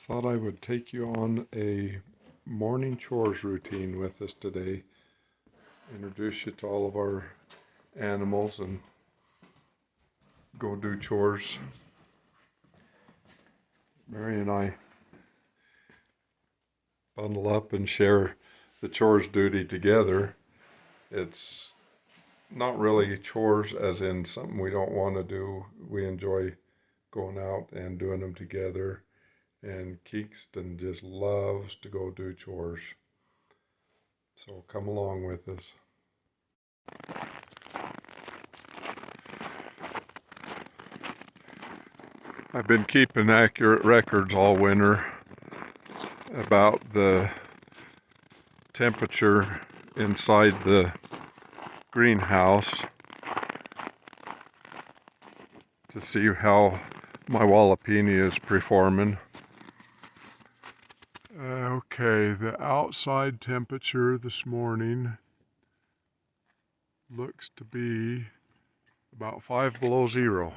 Thought I would take you on a morning chores routine with us today. Introduce you to all of our animals and go do chores. Mary and I bundle up and share the chores duty together. It's not really chores as in something we don't want to do. We enjoy going out and doing them together. And Keekston just loves to go do chores. So come along with us. I've been keeping accurate records all winter about the temperature inside the greenhouse to see how my jalapeno is performing. Okay, the outside temperature this morning looks to be about 5 below zero.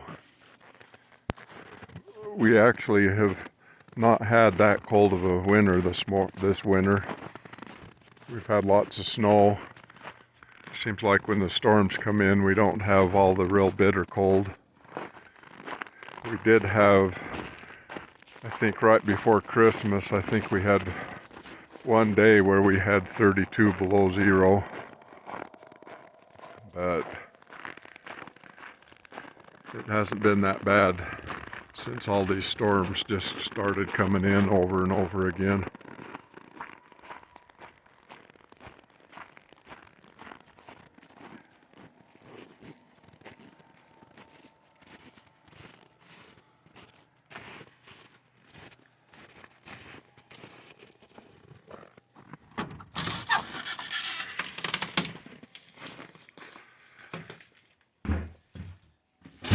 We actually have not had that cold of a winter this winter. We've had lots of snow. Seems like when the storms come in, we don't have all the real bitter cold. We did have, I think right before Christmas, I think we had one day where we had 32 below zero. But it hasn't been that bad since all these storms just started coming in over and over again.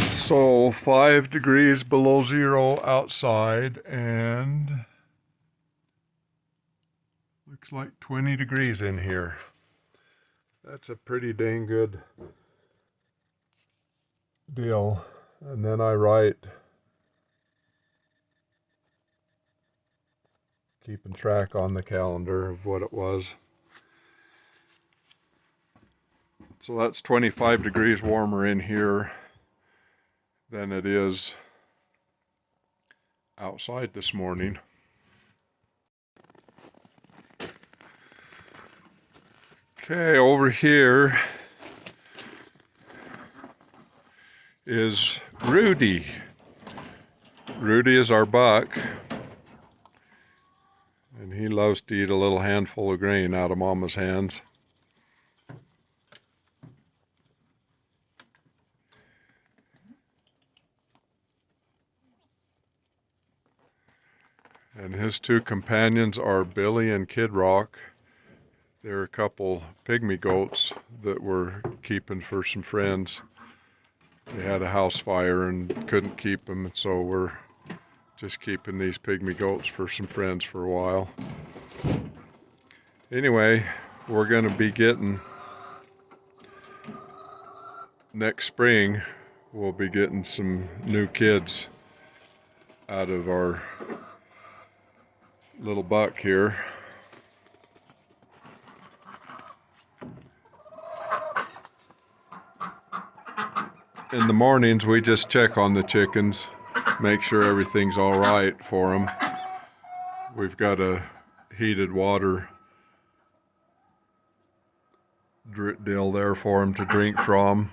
So 5 degrees below zero outside and looks like 20 degrees in here. That's a pretty dang good deal. And then I write, keeping track on the calendar of what it was. So that's 25 degrees warmer in here than it is outside this morning. Okay, over here is Rudy. Rudy is our buck, and he loves to eat a little handful of grain out of Mama's hands. And his two companions are Billy and Kid Rock. They're a couple pygmy goats that we're keeping for some friends. They had a house fire and couldn't keep them, so we're just keeping these pygmy goats for some friends for a while. Anyway, we're going to be getting, next spring, we'll be getting some new kids out of our little buck here. In the mornings, we just check on the chickens, make sure everything's all right for them. We've got a heated water deal there for them to drink from.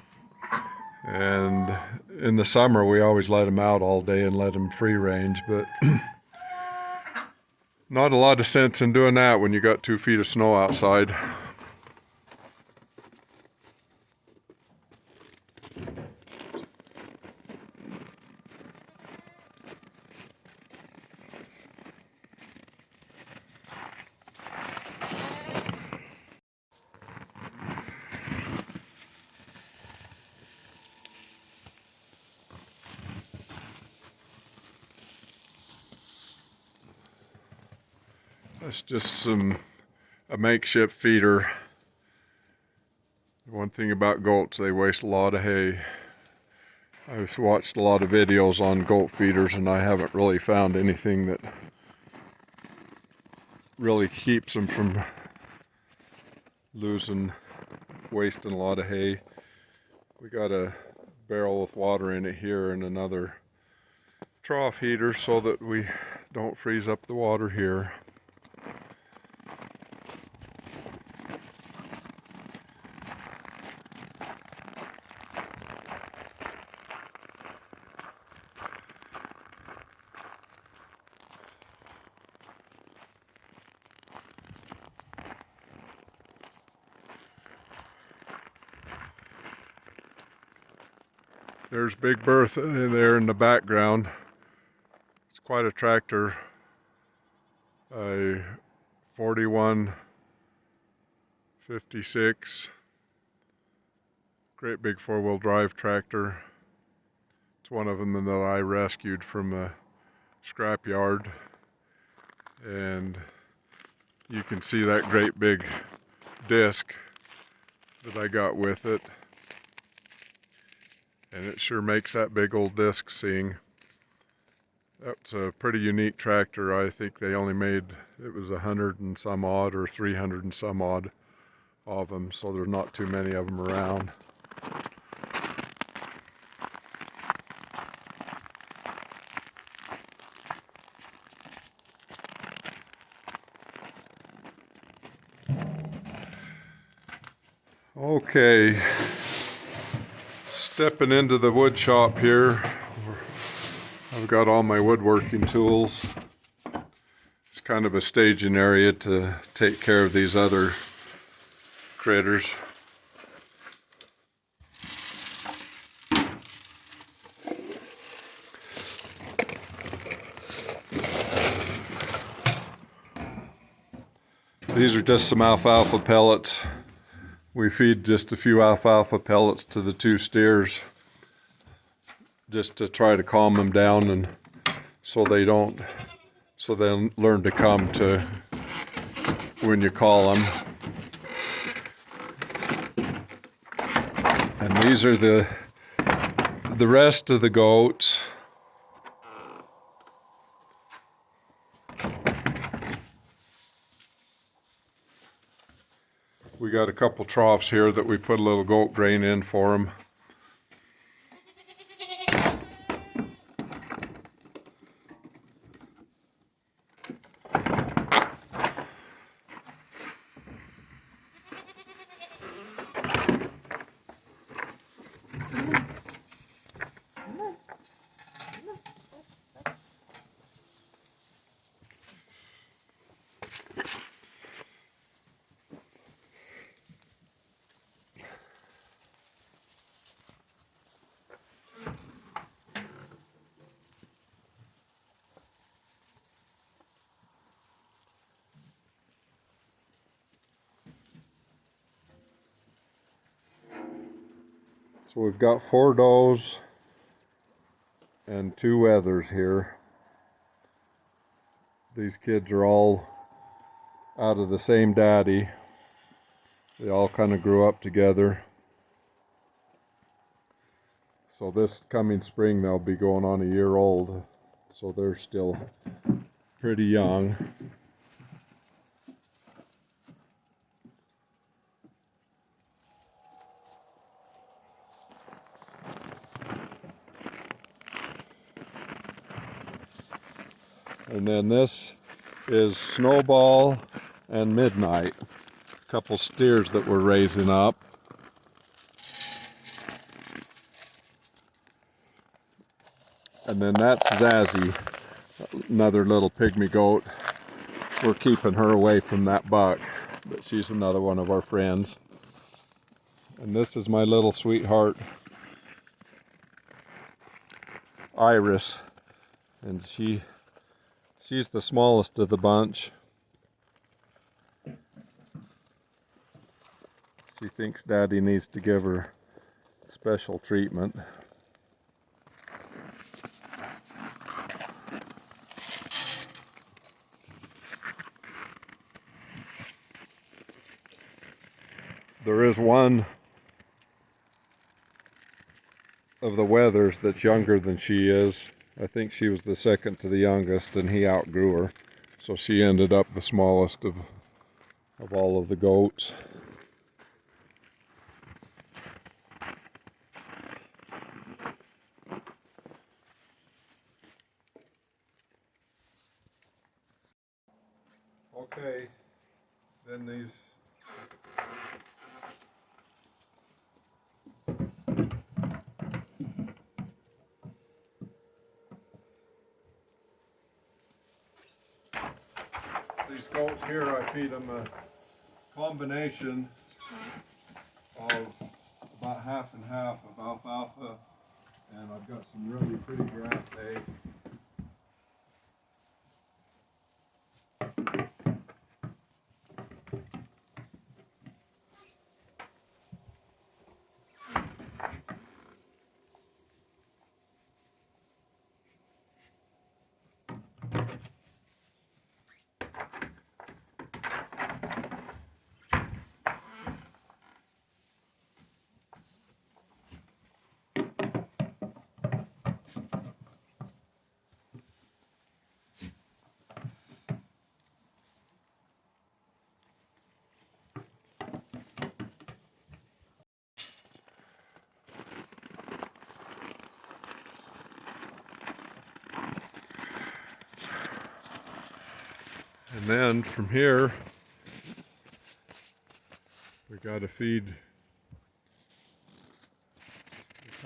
And in the summer, we always let them out all day and let them free range, but not a lot of sense in doing that when you got 2 feet of snow outside. That's just a makeshift feeder. One thing about goats, they waste a lot of hay. I've watched a lot of videos on goat feeders and I haven't really found anything that really keeps them from wasting a lot of hay. We got a barrel with water in it here and another trough heater so that we don't freeze up the water here. There's Big Bertha there in the background. It's quite a tractor, a 4156, great big four-wheel drive tractor. It's one of them that I rescued from a scrapyard, and you can see that great big disc that I got with it. And it sure makes that big old disc sing. That's a pretty unique tractor. I think they only made, it was 100 and some odd or 300 and some odd of them, so there's not too many of them around. Okay, stepping into the wood shop here. I've got all my woodworking tools. It's kind of a staging area to take care of these other critters. These are just some alfalfa pellets. We feed just a few alfalfa pellets to the two steers just to try to calm them down, and so they'll learn to come to when you call them. And these are the rest of the goats. We got a couple troughs here that we put a little goat grain in for them. So we've got 4 does and 2 wethers here. These kids are all out of the same daddy. They all kind of grew up together. So this coming spring they'll be going on a year old. So they're still pretty young. And then this is Snowball and Midnight, a couple steers that we're raising up. And then that's Zazzy, another little pygmy goat. We're keeping her away from that buck, but she's another one of our friends. And this is my little sweetheart, Iris, and she's the smallest of the bunch. She thinks Daddy needs to give her special treatment. There is one of the wethers that's younger than she is. I think she was the second to the youngest, and he outgrew her. So she ended up the smallest of all of the goats. Okay, then these goats here, I feed them a combination of about half and half of alfalfa, and I've got some really pretty grass hay. And then from here, we got to feed the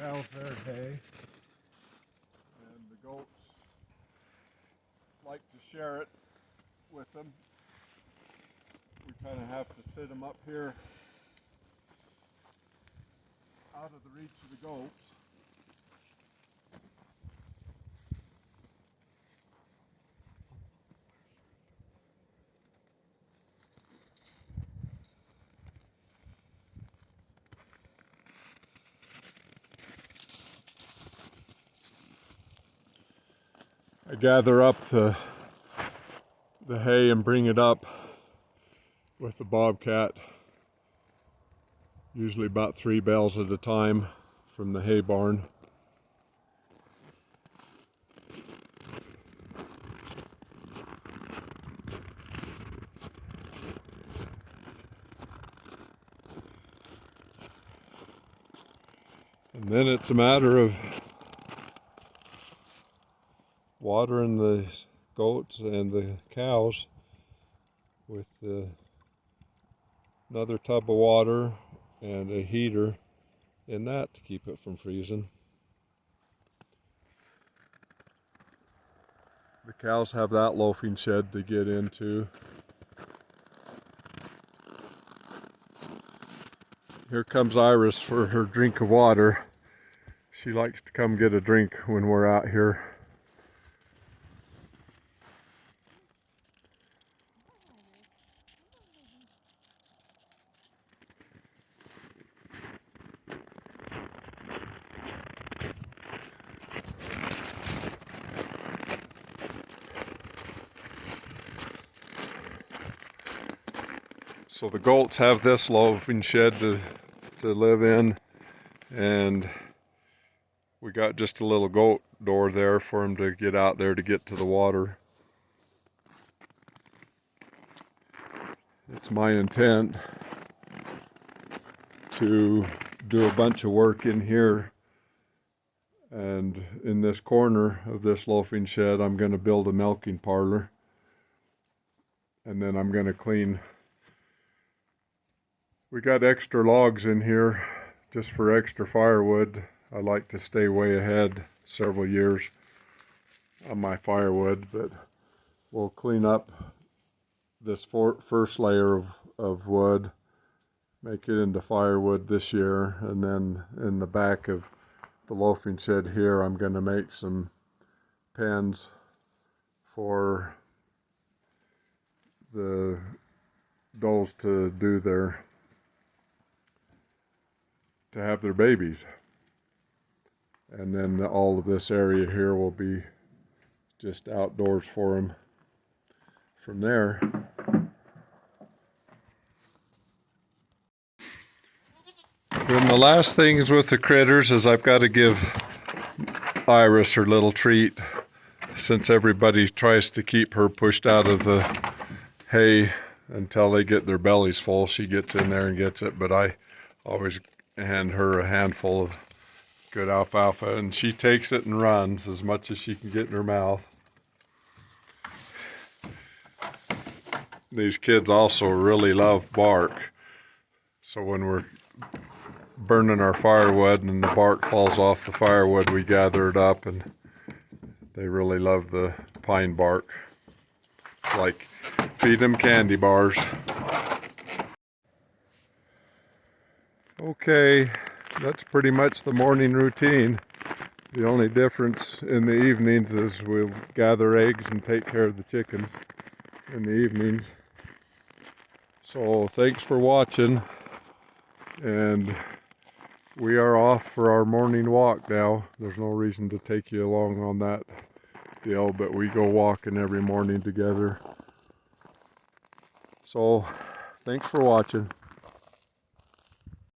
cows their hay, and the goats like to share it with them. We kind of have to sit them up here out of the reach of the goats. I gather up the hay and bring it up with the bobcat, usually about 3 bales at a time from the hay barn. And then it's a matter of watering the goats and the cows with another tub of water and a heater in that to keep it from freezing. The cows have that loafing shed to get into. Here comes Iris for her drink of water. She likes to come get a drink when we're out here. So the goats have this loafing shed to live in, and we got just a little goat door there for them to get out there to get to the water. It's my intent to do a bunch of work in here, and in this corner of this loafing shed I'm going to build a milking parlor, and then I'm going to clean. We got extra logs in here just for extra firewood. I like to stay way ahead several years on my firewood, but we'll clean up this first layer of wood, make it into firewood this year, and then in the back of the loafing shed here I'm going to make some pens for the does to have their babies. And then all of this area here will be just outdoors for them from there. Then the last things with the critters is I've got to give Iris her little treat. since everybody tries to keep her pushed out of the hay until they get their bellies full, she gets in there and gets it. But I always hand her a handful of good alfalfa, and she takes it and runs as much as she can get in her mouth. These kids also really love bark. So when we're burning our firewood and the bark falls off the firewood, we gather it up, and they really love the pine bark. It's like feed them candy bars. Okay, that's pretty much the morning routine. The only difference in the evenings is we'll gather eggs and take care of the chickens in the evenings. So thanks for watching, and we are off for our morning walk now. There's no reason to take you along on that deal, but we go walking every morning together. So thanks for watching.